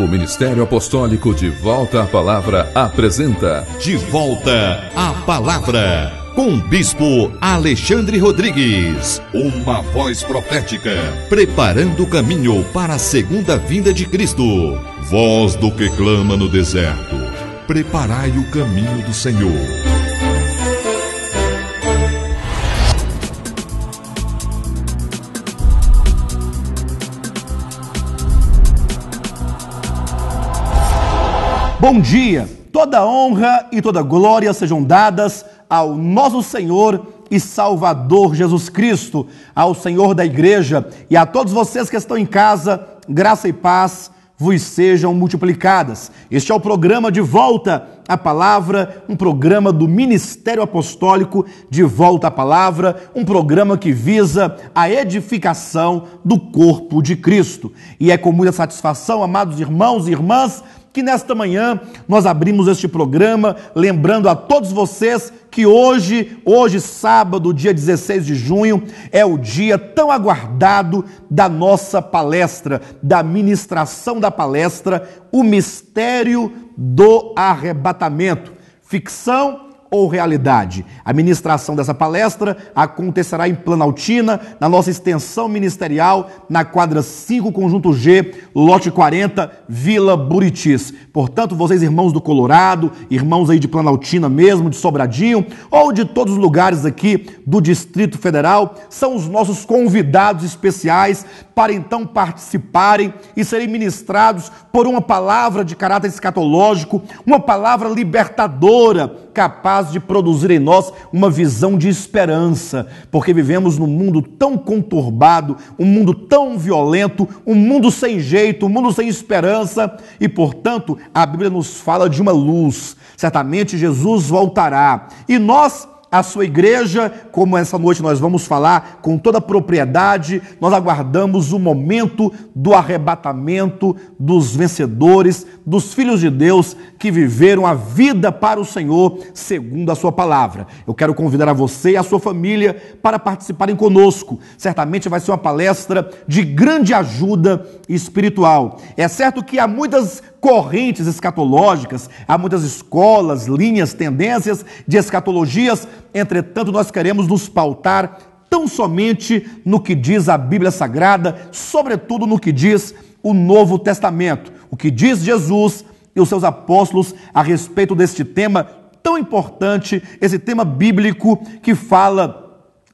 Ministério Apostólico De Volta à Palavra apresenta De Volta à Palavra, com Bispo Alexandre Rodrigues. Uma voz profética, preparando o caminho para a segunda vinda de Cristo. Voz do que clama no deserto, preparai o caminho do Senhor. Bom dia, toda honra e toda glória sejam dadas ao nosso Senhor e Salvador Jesus Cristo, ao Senhor da igreja e a todos vocês que estão em casa, graça e paz vos sejam multiplicadas. Este é o programa De Volta à Palavra, um programa do Ministério Apostólico De Volta à Palavra, um programa que visa a edificação do corpo de Cristo. E é com muita satisfação, amados irmãos e irmãs, que nesta manhã nós abrimos este programa, lembrando a todos vocês que hoje, sábado, dia 16 de junho, é o dia tão aguardado da nossa palestra, da ministração da palestra, O Mistério do Arrebatamento. Ficção ou realidade? A ministração dessa palestra acontecerá em Planaltina, na nossa extensão ministerial, na quadra 5, conjunto G, lote 40, Vila Buritis. Portanto, vocês irmãos do Colorado, irmãos aí de Planaltina mesmo, de Sobradinho, ou de todos os lugares aqui do Distrito Federal, são os nossos convidados especiais para então participarem e serem ministrados por uma palavra de caráter escatológico, uma palavra libertadora, capaz de produzir em nós uma visão de esperança, porque vivemos num mundo tão conturbado, um mundo tão violento, um mundo sem jeito, um mundo sem esperança, e portanto a Bíblia nos fala de uma luz. Certamente Jesus voltará, e nós, a sua igreja, como essa noite nós vamos falar com toda a propriedade, nós aguardamos o momento do arrebatamento dos vencedores, dos filhos de Deus que viveram a vida para o Senhor segundo a sua palavra. Eu quero convidar a você e a sua família para participarem conosco. Certamente vai ser uma palestra de grande ajuda espiritual. É certo que há muitas correntes escatológicas, há muitas escolas, linhas, tendências de escatologias, entretanto nós queremos nos pautar tão somente no que diz a Bíblia Sagrada, sobretudo no que diz o Novo Testamento, o que diz Jesus e os seus apóstolos a respeito deste tema tão importante, esse tema bíblico que fala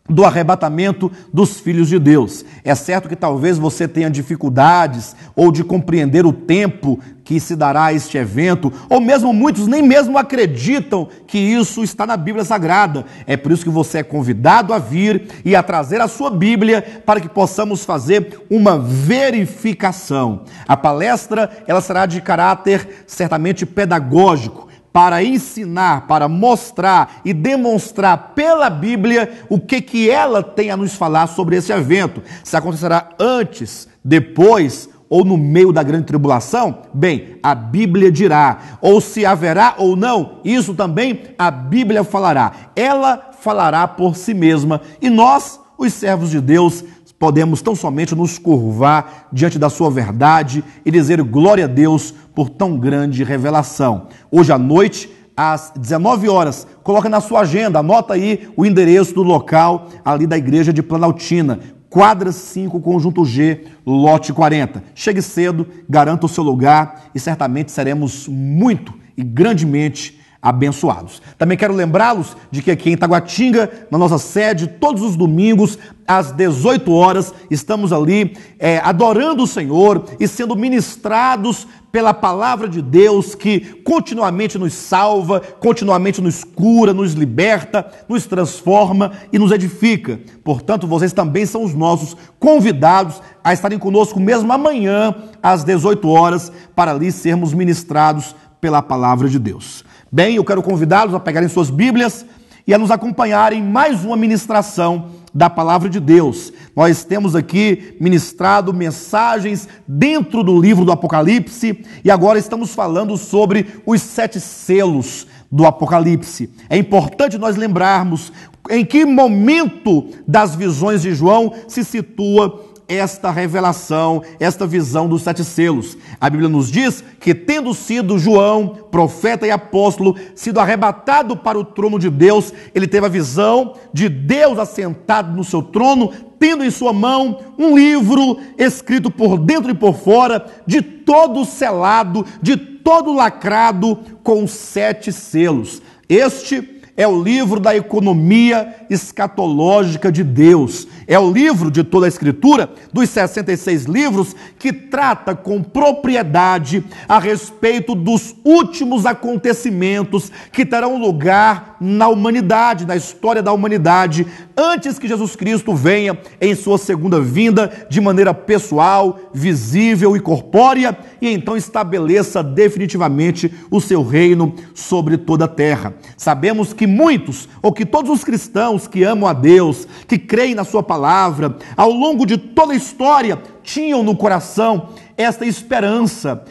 do arrebatamento dos filhos de Deus. É certo que talvez você tenha dificuldades ou de compreender o tempo que se dará a este evento, ou mesmo muitos nem mesmo acreditam que isso está na Bíblia Sagrada. É por isso que você é convidado a vir e a trazer a sua Bíblia para que possamos fazer uma verificação. A palestra, ela será de caráter certamente pedagógico, para ensinar, para mostrar e demonstrar pela Bíblia o que ela tem a nos falar sobre esse evento. Se acontecerá antes, depois ou no meio da grande tribulação, bem, a Bíblia dirá. Ou se haverá ou não, isso também a Bíblia falará. Ela falará por si mesma e nós, os servos de Deus, podemos tão somente nos curvar diante da sua verdade e dizer glória a Deus por tão grande revelação. Hoje à noite, às 19 horas, coloca na sua agenda, anota aí o endereço do local ali da igreja de Planaltina, quadra 5, conjunto G, lote 40. Chegue cedo, garanta o seu lugar e certamente seremos muito e grandemente abençoados. Também quero lembrá-los de que aqui em Taguatinga, na nossa sede, todos os domingos, às 18 horas, estamos ali adorando o Senhor e sendo ministrados pela palavra de Deus que continuamente nos salva, continuamente nos cura, nos liberta, nos transforma e nos edifica. Portanto, vocês também são os nossos convidados a estarem conosco mesmo amanhã, às 18 horas, para ali sermos ministrados pela palavra de Deus. Bem, eu quero convidá-los a pegarem suas Bíblias e a nos acompanharem em mais uma ministração da palavra de Deus. Nós temos aqui ministrado mensagens dentro do livro do Apocalipse e agora estamos falando sobre os 7 selos do Apocalipse. É importante nós lembrarmos em que momento das visões de João se situa esta revelação, esta visão dos 7 selos. A Bíblia nos diz que, tendo sido João, profeta e apóstolo, sido arrebatado para o trono de Deus, ele teve a visão de Deus assentado no seu trono, tendo em sua mão um livro escrito por dentro e por fora, de todo selado, de todo lacrado, com 7 selos. Este é o livro da economia escatológica de Deus. É o livro de toda a Escritura, dos 66 livros, que trata com propriedade a respeito dos últimos acontecimentos que terão lugar na humanidade, na história da humanidade, antes que Jesus Cristo venha em sua segunda vinda de maneira pessoal, visível e corpórea, e então estabeleça definitivamente o seu reino sobre toda a terra. Sabemos que muitos, ou que todos os cristãos que amam a Deus, que creem na sua palavra, ao longo de toda a história, tinham no coração essa esperança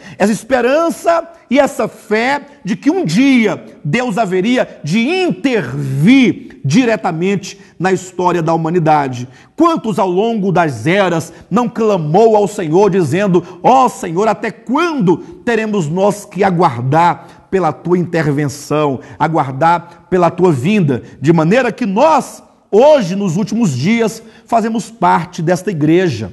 e essa fé de que um dia Deus haveria de intervir diretamente na história da humanidade. Quantos ao longo das eras não clamou ao Senhor dizendo: ó Senhor, até quando teremos nós que aguardar pela tua intervenção, aguardar pela tua vinda? De maneira que nós, hoje, nos últimos dias, fazemos parte desta igreja.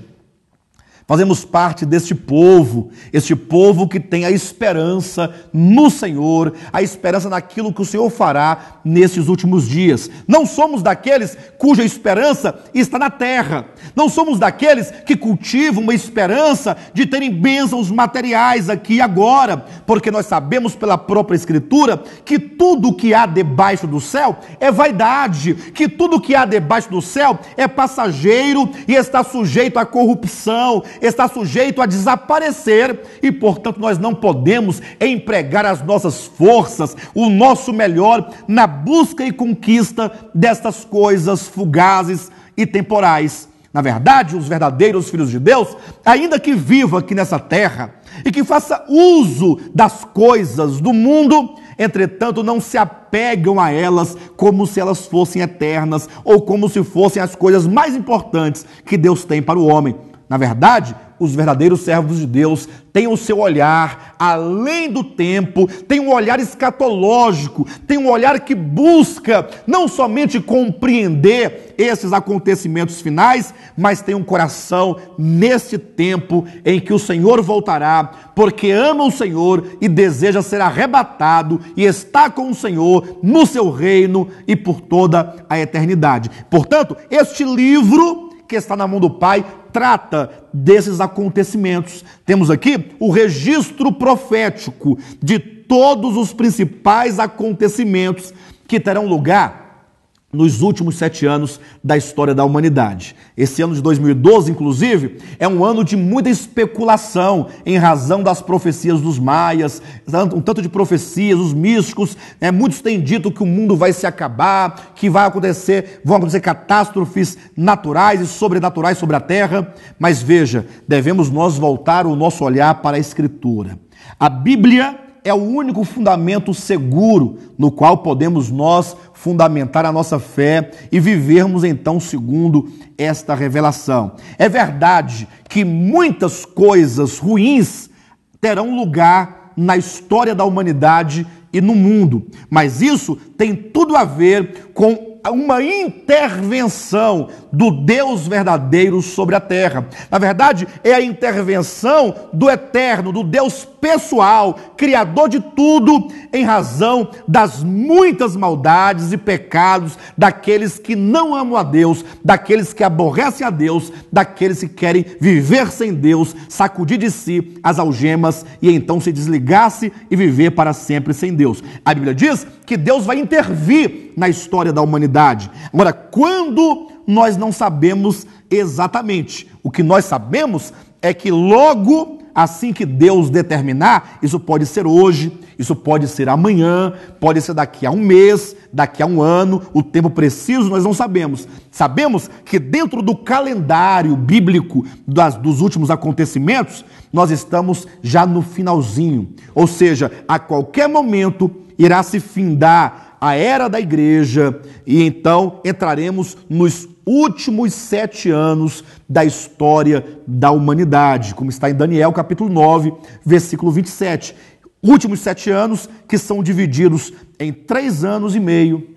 Fazemos parte deste povo, este povo que tem a esperança no Senhor, a esperança naquilo que o Senhor fará nesses últimos dias. Não somos daqueles cuja esperança está na terra. Não somos daqueles que cultivam uma esperança de terem bênçãos materiais aqui e agora, porque nós sabemos pela própria Escritura que tudo que há debaixo do céu é vaidade, que tudo que há debaixo do céu é passageiro e está sujeito à corrupção, está sujeito a desaparecer, e portanto nós não podemos empregar as nossas forças, o nosso melhor na busca e conquista destas coisas fugazes e temporais. Na verdade, os verdadeiros filhos de Deus, ainda que vivam aqui nessa terra e que façam uso das coisas do mundo, entretanto não se apegam a elas como se elas fossem eternas ou como se fossem as coisas mais importantes que Deus tem para o homem. Na verdade, os verdadeiros servos de Deus têm o seu olhar além do tempo, têm um olhar escatológico, têm um olhar que busca não somente compreender esses acontecimentos finais, mas tem um coração nesse tempo em que o Senhor voltará, porque ama o Senhor e deseja ser arrebatado e está com o Senhor no seu reino e por toda a eternidade. Portanto, este livro que está na mão do Pai trata desses acontecimentos. Temos aqui o registro profético de todos os principais acontecimentos que terão lugar nos últimos 7 anos da história da humanidade. Esse ano de 2012, inclusive, é um ano de muita especulação em razão das profecias dos maias, um tanto de profecias, os místicos, muitos têm dito que o mundo vai se acabar, que vão acontecer catástrofes naturais e sobrenaturais sobre a terra, mas veja, devemos nós voltar o nosso olhar para a Escritura. A Bíblia é o único fundamento seguro no qual podemos nós fundamentar a nossa fé e vivermos então segundo esta revelação. É verdade que muitas coisas ruins terão lugar na história da humanidade e no mundo, mas isso tem tudo a ver com uma intervenção do Deus verdadeiro sobre a terra. Na verdade, é a intervenção do eterno, do Deus pessoal, criador de tudo, em razão das muitas maldades e pecados daqueles que não amam a Deus, daqueles que aborrecem a Deus, daqueles que querem viver sem Deus, sacudir de si as algemas e então se desligar-se e viver para sempre sem Deus. A Bíblia diz que Deus vai intervir na história da humanidade. Agora, quando nós não sabemos exatamente, o que nós sabemos é que logo assim que Deus determinar, isso pode ser hoje, isso pode ser amanhã, pode ser daqui a um mês, daqui a um ano, o tempo preciso nós não sabemos. Sabemos que dentro do calendário bíblico dos últimos acontecimentos, nós estamos já no finalzinho, ou seja, a qualquer momento irá se findar a era da igreja e então entraremos nos últimos 7 anos da história da humanidade, como está em Daniel capítulo 9, versículo 27. Últimos 7 anos que são divididos em 3 anos e meio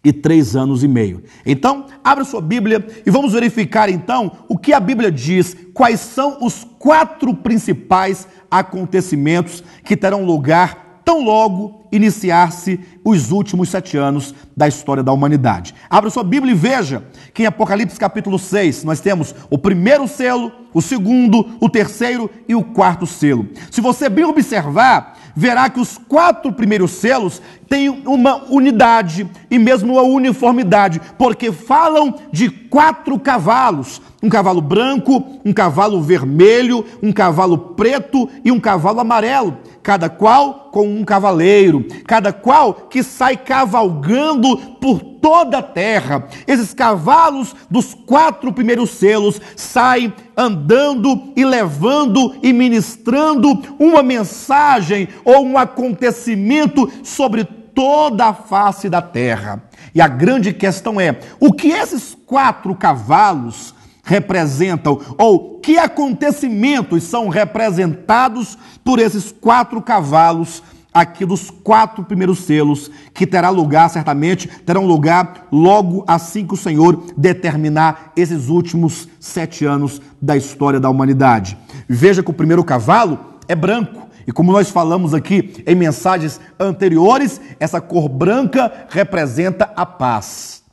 e 3 anos e meio. Então, abra sua Bíblia e vamos verificar então o que a Bíblia diz, quais são os 4 principais acontecimentos que terão lugar tão logo iniciar-se os últimos 7 anos da história da humanidade. Abra sua Bíblia e veja que em Apocalipse capítulo 6 nós temos o primeiro selo, o segundo, o terceiro e o quarto selo. Se você bem observar, verá que os 4 primeiros selos têm uma unidade e mesmo uma uniformidade, porque falam de 4 cavalos. Um cavalo branco, um cavalo vermelho, um cavalo preto e um cavalo amarelo, cada qual com um cavaleiro, cada qual que sai cavalgando por toda a terra. Esses cavalos dos 4 primeiros selos saem andando e levando e ministrando uma mensagem ou um acontecimento sobre toda a face da terra. E a grande questão é, o que esses 4 cavalos representam, ou que acontecimentos são representados por esses 4 cavalos aqui dos 4 primeiros selos, que terá lugar, certamente, terão lugar logo assim que o Senhor determinar esses últimos 7 anos da história da humanidade. Veja que o primeiro cavalo é branco, e como nós falamos aqui em mensagens anteriores, essa cor branca representa a paz.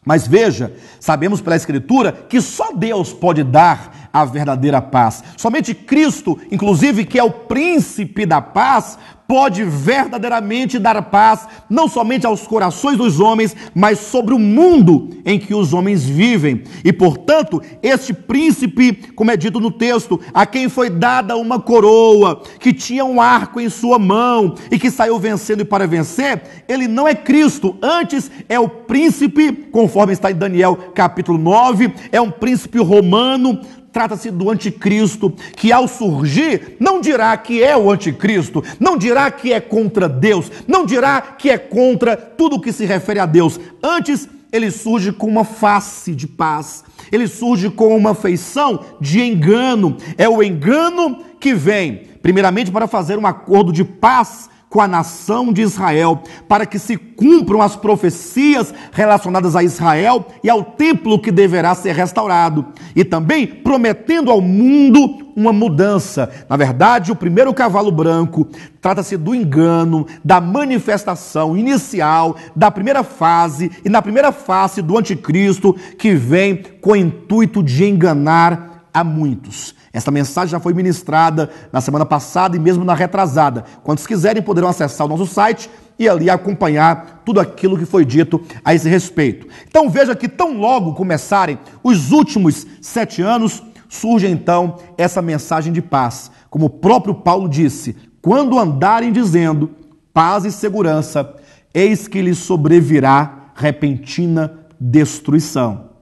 Mas veja, sabemos pela Escritura que só Deus pode dar a verdadeira paz. Somente Cristo, inclusive, que é o príncipe da paz, pode verdadeiramente dar paz, não somente aos corações dos homens, mas sobre o mundo em que os homens vivem. E, portanto, este príncipe, como é dito no texto, a quem foi dada uma coroa, que tinha um arco em sua mão e que saiu vencendo e para vencer, ele não é Cristo, antes é o príncipe, conforme está em Daniel capítulo 9, é um príncipe romano. Trata-se do anticristo, que ao surgir, não dirá que é o anticristo, não dirá que é contra Deus, não dirá que é contra tudo que se refere a Deus. Antes, ele surge com uma face de paz, ele surge com uma feição de engano. É o engano que vem, primeiramente, para fazer um acordo de paz com a nação de Israel, para que se cumpram as profecias relacionadas a Israel e ao templo que deverá ser restaurado, e também prometendo ao mundo uma mudança. Na verdade, o primeiro cavalo branco trata-se do engano, da manifestação inicial, da primeira fase, e na primeira face do anticristo, que vem com o intuito de enganar a muitos. Esta mensagem já foi ministrada na semana passada e mesmo na retrasada. Quantos quiserem poderão acessar o nosso site e ali acompanhar tudo aquilo que foi dito a esse respeito. Então veja que tão logo começarem os últimos 7 anos, surge então essa mensagem de paz. Como o próprio Paulo disse, quando andarem dizendo paz e segurança, eis que lhes sobrevirá repentina destruição.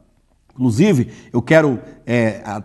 Inclusive, eu quero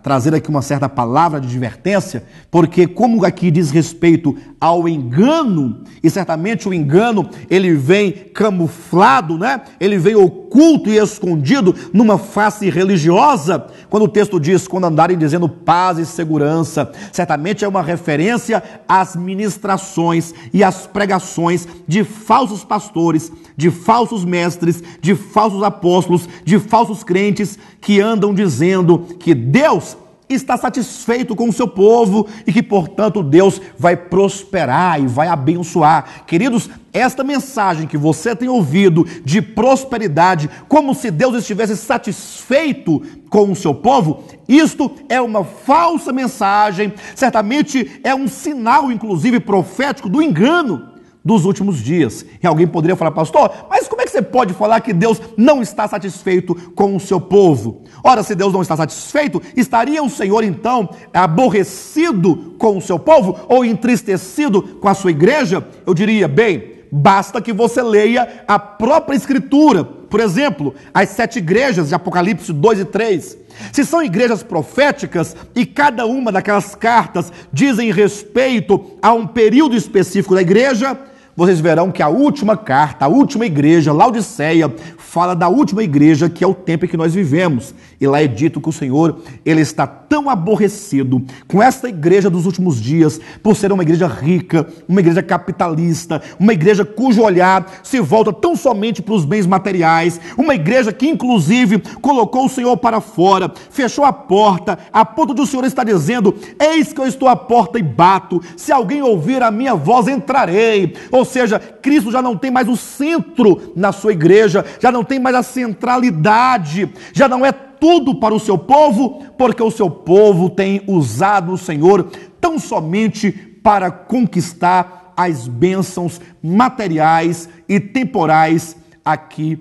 trazer aqui uma certa palavra de advertência, porque como aqui diz respeito ao engano, e certamente o engano, ele vem camuflado, né? Ele vem oculto e escondido numa face religiosa, quando o texto diz, quando andarem dizendo paz e segurança, certamente é uma referência às ministrações e às pregações de falsos pastores, de falsos mestres, de falsos apóstolos, de falsos crentes, que andam dizendo que Deus está satisfeito com o seu povo e que, portanto, Deus vai prosperar e vai abençoar. Queridos, esta mensagem que você tem ouvido de prosperidade, como se Deus estivesse satisfeito com o seu povo, isto é uma falsa mensagem, certamente é um sinal, inclusive, profético do engano dos últimos dias. E alguém poderia falar, pastor, mas como é que você pode falar que Deus não está satisfeito com o seu povo? Ora, se Deus não está satisfeito, estaria o Senhor então aborrecido com o seu povo ou entristecido com a sua igreja? Eu diria, bem, basta que você leia a própria Escritura. Por exemplo, as 7 igrejas de Apocalipse 2 e 3. Se são igrejas proféticas e cada uma daquelas cartas dizem respeito a um período específico da igreja, vocês verão que a última carta, a última igreja, Laodiceia, fala da última igreja, que é o tempo em que nós vivemos. E lá é dito que o Senhor, ele está tão aborrecido com esta igreja dos últimos dias, por ser uma igreja rica, uma igreja capitalista, uma igreja cujo olhar se volta tão somente para os bens materiais, uma igreja que inclusive colocou o Senhor para fora, fechou a porta, a ponto de o Senhor estar dizendo: eis que eu estou à porta e bato, se alguém ouvir a minha voz, entrarei. Ou seja, Cristo já não tem mais o centro na sua igreja, já não tem mais a centralidade, já não é tudo para o seu povo, porque o seu povo tem usado o Senhor tão somente para conquistar as bênçãos materiais e temporais aqui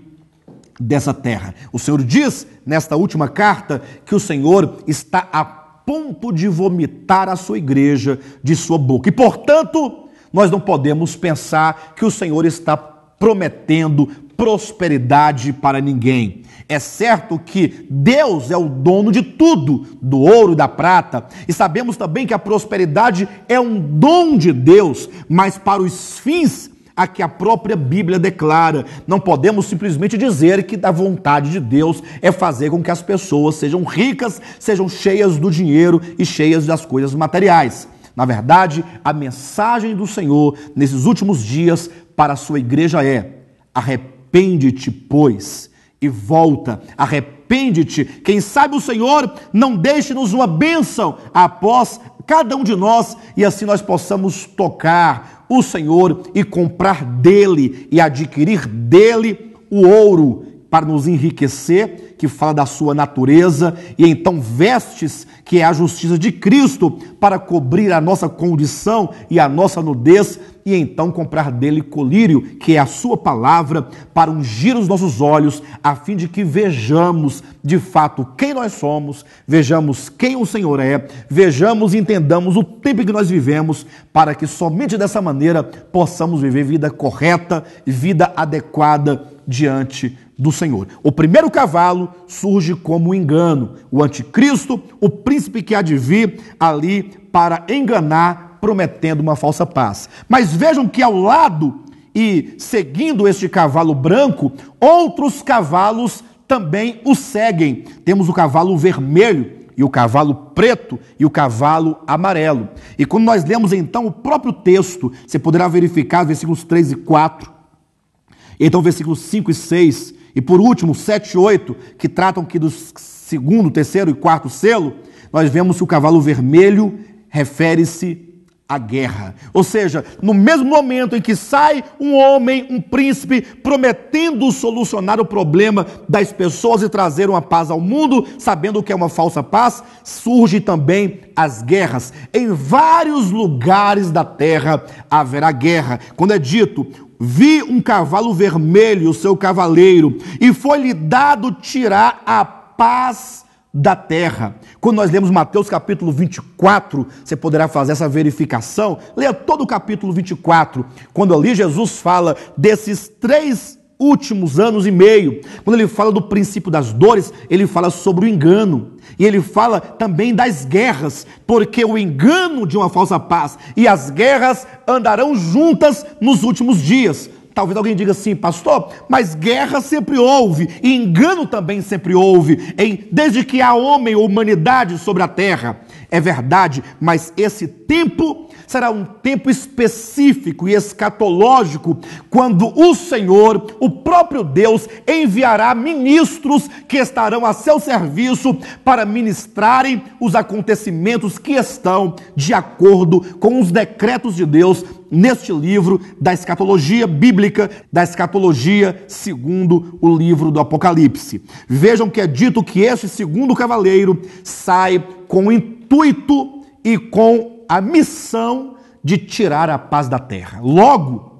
dessa terra. O Senhor diz nesta última carta que o Senhor está a ponto de vomitar a sua igreja de sua boca. E, portanto, nós não podemos pensar que o Senhor está prometendo prosperidade para ninguém. É certo que Deus é o dono de tudo, do ouro e da prata, e sabemos também que a prosperidade é um dom de Deus, mas para os fins a que a própria Bíblia declara. Não podemos simplesmente dizer que da vontade de Deus é fazer com que as pessoas sejam ricas, sejam cheias do dinheiro e cheias das coisas materiais. Na verdade, a mensagem do Senhor nesses últimos dias para a sua igreja é: arrepende-te, pois, e volta. Arrepende-te. Quem sabe o Senhor não deixe-nos uma bênção após cada um de nós, e assim nós possamos tocar o Senhor e comprar dele e adquirir dele o ouro para nos enriquecer, que fala da sua natureza, e então vestes, que é a justiça de Cristo, para cobrir a nossa condição e a nossa nudez, e então comprar dele colírio, que é a sua palavra, para ungir os nossos olhos, a fim de que vejamos de fato quem nós somos, vejamos quem o Senhor é, vejamos e entendamos o tempo em que nós vivemos, para que somente dessa maneira possamos viver vida correta, vida adequada diante do Senhor. O primeiro cavalo surge como engano, o anticristo, o príncipe que há de vir ali para enganar, prometendo uma falsa paz. Mas vejam que ao lado e seguindo este cavalo branco, outros cavalos também o seguem. Temos o cavalo vermelho e o cavalo preto e o cavalo amarelo. E quando nós lemos então o próprio texto, você poderá verificar versículos 3 e 4, então versículos 5 e 6, e por último 7 e 8, que tratam aqui do segundo, terceiro e quarto selo, nós vemos que o cavalo vermelho refere-se à guerra. Ou seja, no mesmo momento em que sai um homem, um príncipe, prometendo solucionar o problema das pessoas e trazer uma paz ao mundo, sabendo que é uma falsa paz, surgem também as guerras. Em vários lugares da terra haverá guerra. Quando é dito: vi um cavalo vermelho, o seu cavaleiro, e foi-lhe dado tirar a paz da terra. Quando nós lemos Mateus capítulo 24, você poderá fazer essa verificação, leia todo o capítulo 24, quando ali Jesus fala desses 3 últimos anos e meio, quando ele fala do princípio das dores, ele fala sobre o engano, e ele fala também das guerras, porque o engano de uma falsa paz e as guerras andarão juntas nos últimos dias. Talvez alguém diga assim: pastor, mas guerra sempre houve, e engano também sempre houve, desde que há homem ou humanidade sobre a terra. É verdade, mas esse tempo será um tempo específico e escatológico, quando o Senhor, o próprio Deus, enviará ministros que estarão a seu serviço para ministrarem os acontecimentos que estão de acordo com os decretos de Deus neste livro da escatologia bíblica, da escatologia segundo o livro do Apocalipse. Vejam que é dito que este segundo cavaleiro sai com o intuito e com a missão de tirar a paz da terra. Logo,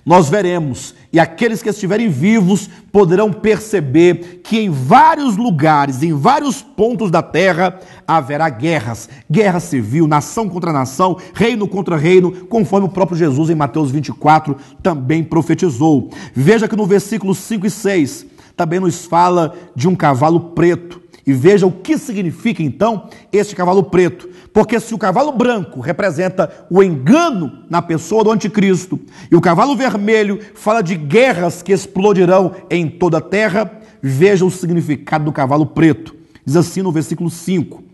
nós veremos, e aqueles que estiverem vivos poderão perceber que em vários lugares, em vários pontos da terra, haverá guerras, guerra civil, nação contra nação, reino contra reino, conforme o próprio Jesus em Mateus 24 também profetizou. Veja que no versículo 5 e 6 também nos fala de um cavalo preto, E veja o que significa então este cavalo preto. Porque se o cavalo branco representa o engano na pessoa do anticristo, e o cavalo vermelho fala de guerras que explodirão em toda a terra, veja o significado do cavalo preto. Diz assim no versículo 5: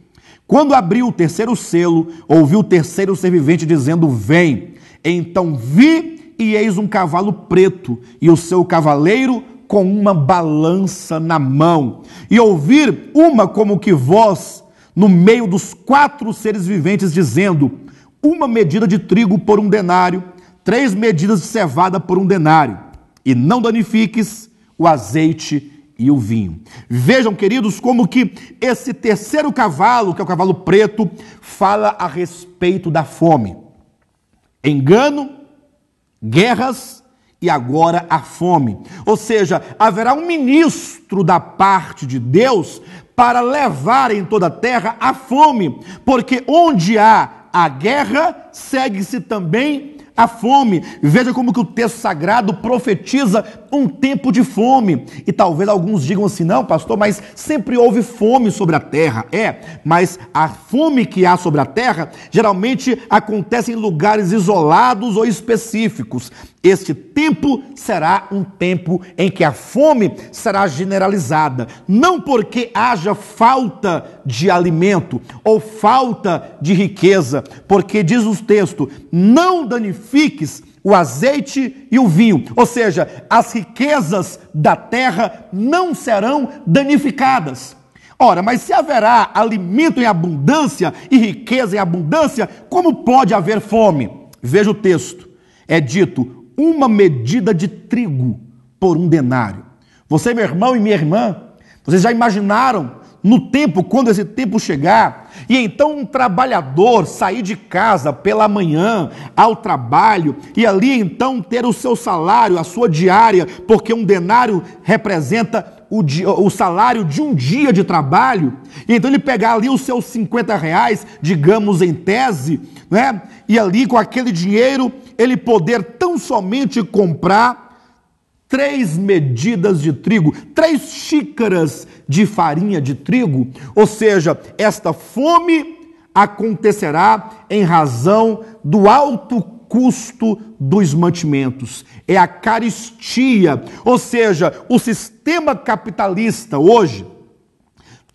quando abriu o terceiro selo, ouvi o terceiro ser vivente dizendo: vem. Então vi, e eis um cavalo preto, e o seu cavaleiro com uma balança na mão. E ouvir uma como que voz no meio dos 4 seres viventes, dizendo: uma medida de trigo por 1 denário, 3 medidas de cevada por 1 denário, e não danifiques o azeite e o vinho. Vejam, queridos, como que esse terceiro cavalo, que é o cavalo preto, fala a respeito da fome. Engano, guerras e agora a fome. Ou seja, haverá um ministro da parte de Deus para levar em toda a terra a fome, porque onde há a guerra, segue-se também a fome. Veja como que o texto sagrado profetiza um tempo de fome. E talvez alguns digam assim: não, pastor, mas sempre houve fome sobre a terra. Mas a fome que há sobre a terra geralmente acontece em lugares isolados ou específicos. Este tempo será um tempo em que a fome será generalizada, não porque haja falta de alimento ou falta de riqueza, porque diz o texto: não danifiques o azeite e o vinho, ou seja, as riquezas da terra não serão danificadas. Ora, mas se haverá alimento em abundância e riqueza em abundância, como pode haver fome? Veja o texto, é dito: uma medida de trigo por 1 denário. Você, meu irmão e minha irmã, vocês já imaginaram no tempo, quando esse tempo chegar, e então um trabalhador sair de casa pela manhã ao trabalho, e ali então ter o seu salário, a sua diária, porque 1 denário representa o salário de um dia de trabalho, e então ele pegar ali os seus R$50, digamos em tese, né? E ali com aquele dinheiro ele poder tão somente comprar 3 medidas de trigo, 3 xícaras de farinha de trigo. Ou seja, esta fome acontecerá em razão do alto custo dos mantimentos. É a caristia, ou seja, o sistema capitalista hoje,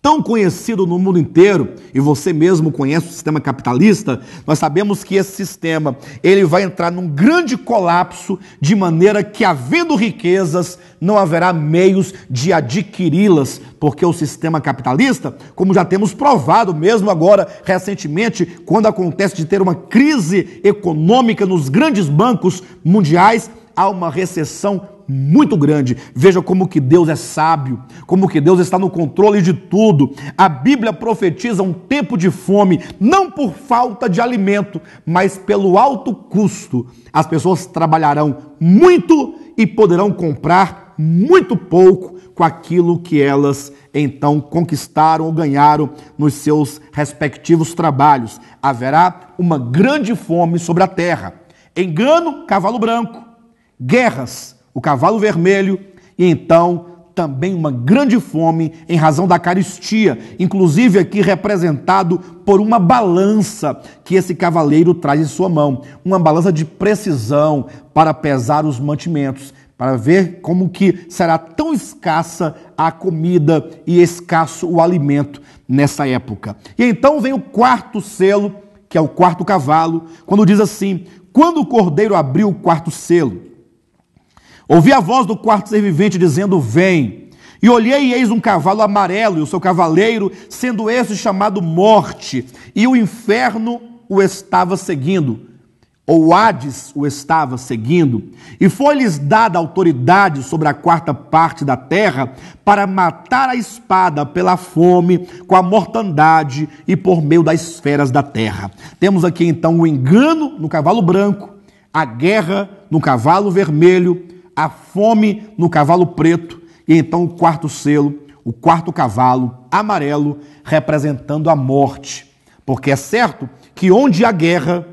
tão conhecido no mundo inteiro, e você mesmo conhece o sistema capitalista, nós sabemos que esse sistema, ele vai entrar num grande colapso, de maneira que, havendo riquezas, não haverá meios de adquiri-las, porque o sistema capitalista, como já temos provado mesmo agora, recentemente, quando acontece de ter uma crise econômica nos grandes bancos mundiais, há uma recessão muito grande. Veja como que Deus é sábio, como que Deus está no controle de tudo. A Bíblia profetiza um tempo de fome, não por falta de alimento, mas pelo alto custo. As pessoas trabalharão muito e poderão comprar muito pouco com aquilo que elas então conquistaram ou ganharam nos seus respectivos trabalhos. Haverá uma grande fome sobre a terra. Engano, cavalo branco. Guerras, o cavalo vermelho, e então também uma grande fome em razão da caristia, inclusive aqui representado por uma balança que esse cavaleiro traz em sua mão, uma balança de precisão para pesar os mantimentos, para ver como que será tão escassa a comida e escasso o alimento nessa época. E então vem o 4º selo, que é o 4º cavalo, quando diz assim: quando o cordeiro abriu o 4º selo, ouvi a voz do 4º ser vivente dizendo: vem. E olhei e eis um cavalo amarelo, e o seu cavaleiro, sendo esse chamado Morte, e o inferno o estava seguindo, ou o Hades o estava seguindo, e foi-lhes dada autoridade sobre a 4ª parte da terra, para matar a espada pela fome, com a mortandade e por meio das feras da terra. Temos aqui então o engano no cavalo branco, a guerra no cavalo vermelho, a fome no cavalo preto, e então o 4º selo, o 4º cavalo amarelo, representando a morte. Porque é certo que onde há guerra,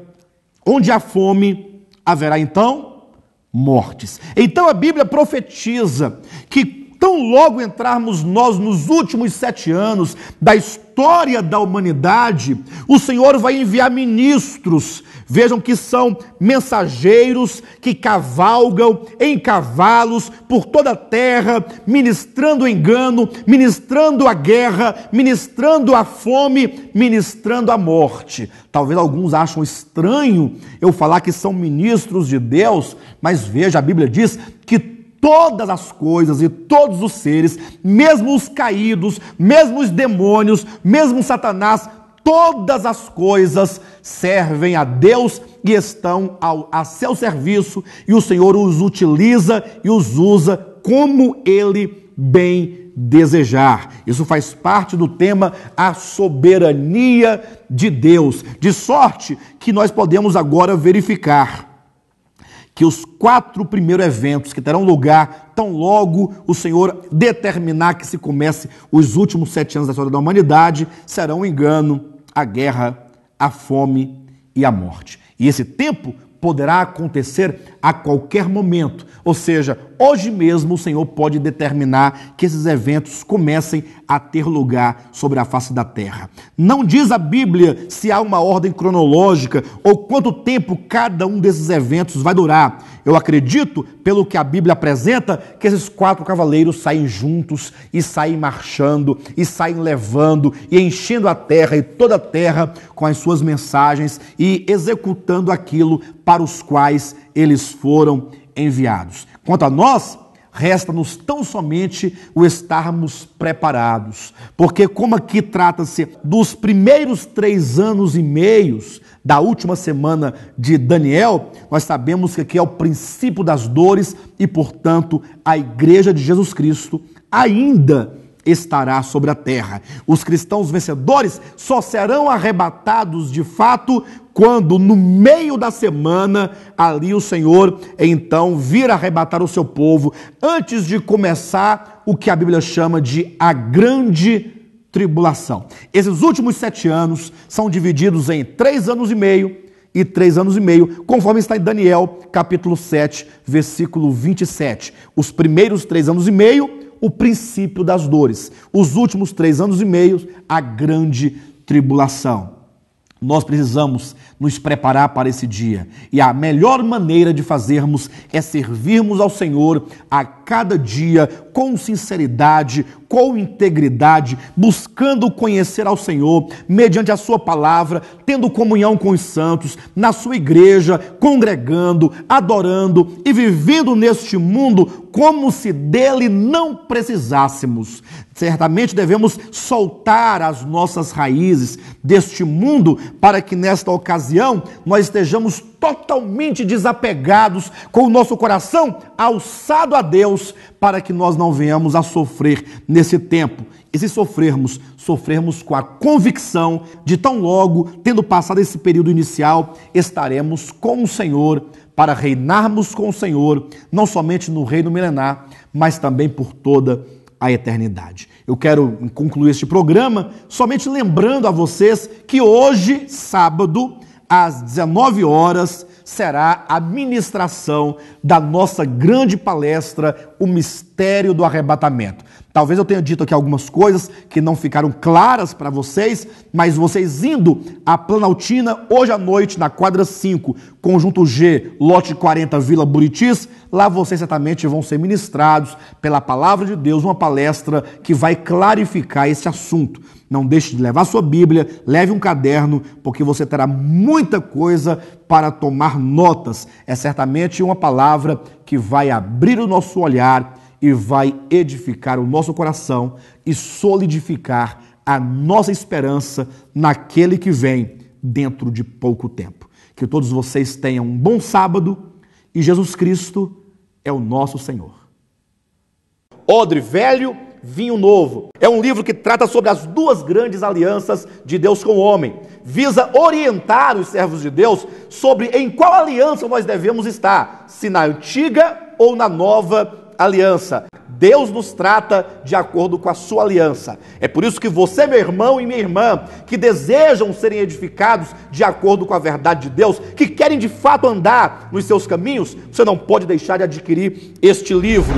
onde há fome, haverá então mortes. Então a Bíblia profetiza que tão logo entrarmos nós nos últimos 7 anos da história da humanidade, o Senhor vai enviar ministros. Vejam que são mensageiros que cavalgam em cavalos por toda a terra, ministrando o engano, ministrando a guerra, ministrando a fome, ministrando a morte. Talvez alguns acham estranho eu falar que são ministros de Deus, mas veja, a Bíblia diz que todas as coisas e todos os seres, mesmo os caídos, mesmo os demônios, mesmo Satanás, todas as coisas servem a Deus e estão a seu serviço, e o Senhor os utiliza e os usa como Ele bem desejar. Isso faz parte do tema a soberania de Deus, de sorte que nós podemos agora verificar que os 4 primeiros eventos que terão lugar tão logo o Senhor determinar que se comece os últimos 7 anos da história da humanidade serão o engano, a guerra, a fome e a morte. E esse tempo poderá acontecer a qualquer momento, ou seja, hoje mesmo o Senhor pode determinar que esses eventos comecem a ter lugar sobre a face da terra. Não diz a Bíblia se há uma ordem cronológica ou quanto tempo cada um desses eventos vai durar. Eu acredito, pelo que a Bíblia apresenta, que esses 4 cavaleiros saem juntos e saem marchando e saem levando e enchendo a terra e toda a terra com as suas mensagens e executando aquilo para os quais eles foram enviados. Quanto a nós, resta-nos tão somente o estarmos preparados, porque como aqui trata-se dos primeiros 3 anos e meios da última semana de Daniel, nós sabemos que aqui é o princípio das dores e, portanto, a igreja de Jesus Cristo ainda estará sobre a terra. Os cristãos vencedores só serão arrebatados de fato quando no meio da semana ali o Senhor então vir arrebatar o seu povo antes de começar o que a Bíblia chama de a grande tribulação. Esses últimos 7 anos são divididos em 3 anos e meio e 3 anos e meio, conforme está em Daniel, capítulo 7, versículo 27. Os primeiros 3 anos e meio, o princípio das dores. Os últimos 3 anos e meio, a grande tribulação. Nós precisamos nos preparar para esse dia. E a melhor maneira de fazermos é servirmos ao Senhor a cada dia com sinceridade, com integridade, buscando conhecer ao Senhor mediante a sua palavra, tendo comunhão com os santos, na sua igreja, congregando, adorando e vivendo neste mundo como se dele não precisássemos. Certamente devemos soltar as nossas raízes deste mundo para que nesta ocasião nós estejamos totalmente desapegados, com o nosso coração alçado a Deus, para que nós não venhamos a sofrer nesse tempo. E se sofrermos com a convicção de tão logo, tendo passado esse período inicial, estaremos com o Senhor, para reinarmos com o Senhor, não somente no reino milenar, mas também por toda a eternidade. Eu quero concluir este programa somente lembrando a vocês que hoje, sábado, às 19 horas, será a ministração da nossa grande palestra, O Mistério do Arrebatamento. Talvez eu tenha dito aqui algumas coisas que não ficaram claras para vocês, mas vocês indo à Planaltina hoje à noite, na quadra 5, conjunto G, lote 40, Vila Buritis, lá vocês certamente vão ser ministrados pela palavra de Deus, uma palestra que vai clarificar esse assunto. Não deixe de levar sua Bíblia, leve um caderno, porque você terá muita coisa para tomar notas. É certamente uma palavra que vai abrir o nosso olhar e vai edificar o nosso coração e solidificar a nossa esperança naquele que vem dentro de pouco tempo. Que todos vocês tenham um bom sábado e Jesus Cristo é o nosso Senhor. Odre velho, vinho novo. É um livro que trata sobre as 2 grandes alianças de Deus com o homem. Visa orientar os servos de Deus sobre em qual aliança nós devemos estar, se na antiga ou na nova aliança. Deus nos trata de acordo com a sua aliança. É por isso que você, meu irmão e minha irmã, que desejam serem edificados de acordo com a verdade de Deus, que querem de fato andar nos seus caminhos, você não pode deixar de adquirir este livro.